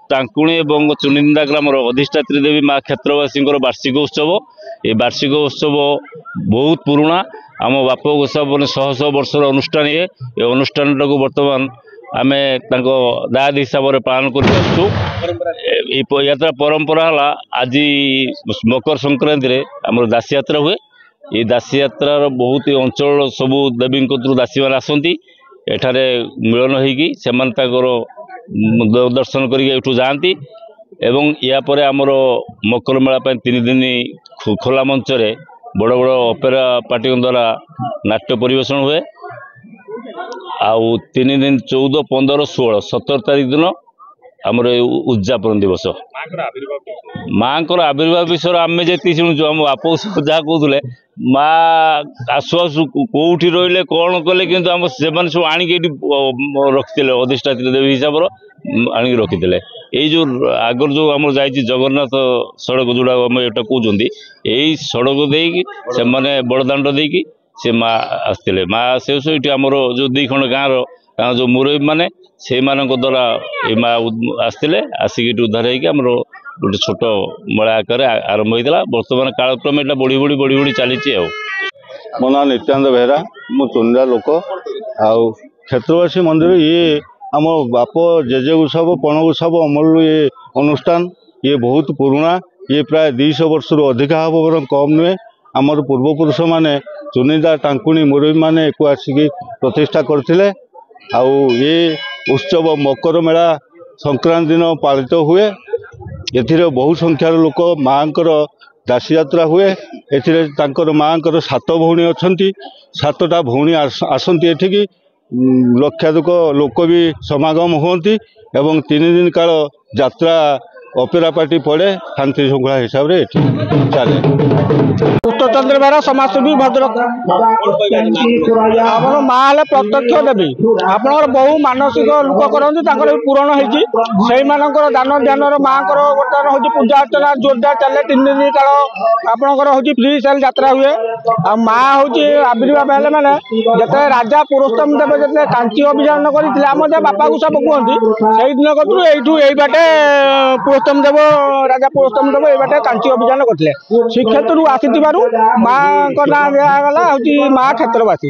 टांकुणी और चुनिंदा ग्रामर अधिष्ठात्री देवी माँ क्षेत्रवासी वार्षिक उत्सव। ये वार्षिक उत्सव बहुत पुराना आम बाप गोसा मैंने शह शह वर्षर अनुष्ठान। ये अनुष्ठान टाक बर्तमान आम दाद हिसाब से पालन कर यात्रा परंपरा है। आज मकर संक्रांति रे आम दासी यात्रा हुए। ये दासी यात्रार बहुत ही अंचल सबू देवी दासी मैंने आसती एठारे मिलन हो दर्शन कर जाती। एवं या परे आमर मकर मेला 3 दिन खोला मंच रे बड़ बड़ ऑपेरा पार्टी द्वारा नाट्य परिवेशन हुए। आउ 3 दिन 14, 15, 16, 17 तारीख दिन आमर उद्यापन दिवस माँ को आविर्भाव विषय आम जी शुणुचु आम बाप जहाँ कहते माँ आसु आसु कौटी रही कौन कले कि सब आणिक रखी अधिष्ठात्री देवी हिसाब से आणिक रखी ये जो आगर जो आम जा जगन्नाथ सड़क जोड़ा आम एटा कहते यही सड़क देकी से बड़दाण्ड देकी से माँ आसते माँ से ये आमर जो 2 खंड गाँव जो मुरबी माने से द्वारा ये माँ आसते आसिक उद्धार होमर गोटे छोट मेला आकार आरंभ होता। बर्तमान कालक्रम एटा बढ़ी बढ़ी बढ़ी बढ़ी चली। मो ना नित्यानंद बेहरा मु चुनिंदा लोक आउ क्षेत्रवासी मंदिर ये आम बाप जेजे उत्सव पण उत्सव अमल ये अनुष्ठान ये बहुत पुराना। ये प्राय 200 वर्ष अधिक हम बर कम नुहे। आमर पूर्वपुरुष माने चुनिंदा टांकुणी मुरबी माने एक आसिक प्रतिष्ठा करथिले। आउ ये उत्सव मकर मेला संक्रांति दिन पालित हुए। एथिरे बहु संख्यार लोक माँ दासी यात्रा हुए। एथिरे तांकर माँ 7 भौणी अछंती। 7टा भौणी आसंती एठिकी लक्षाधिक लोक भी समागम होती एवं 3 दिन काल यात्रा ऑपेरा पार्टी पड़े शांति श्रृंखला हिसाब से चले। कृष्णचंद्र बेहरा समाजसेवी भद्रक आप माँ प्रत्यक्ष देवी आपंकर बहु मानसिक लोक करते पूरण हो दान ध्यान माँ बर्तमान हूँ पूजा अर्चना जोरदार चले। 3 दिन काल आपंकर हूँ फ्री सेल यात्रा हुए। आ माँ हूँ आविर्भाव हेले मैंने जिते राजा पुरुषोत्तम देव जो कांची अभियान करते आम बापा को सब कहती से दिन कतु यही बाटे पुरुषोत्तम देव राजा पुरुषोत्तम देव ये बाटे कांची अभियान करते। श्रीक्षेत्र आसी माँ ना दिगला हूँ माँ क्षेत्रवासी।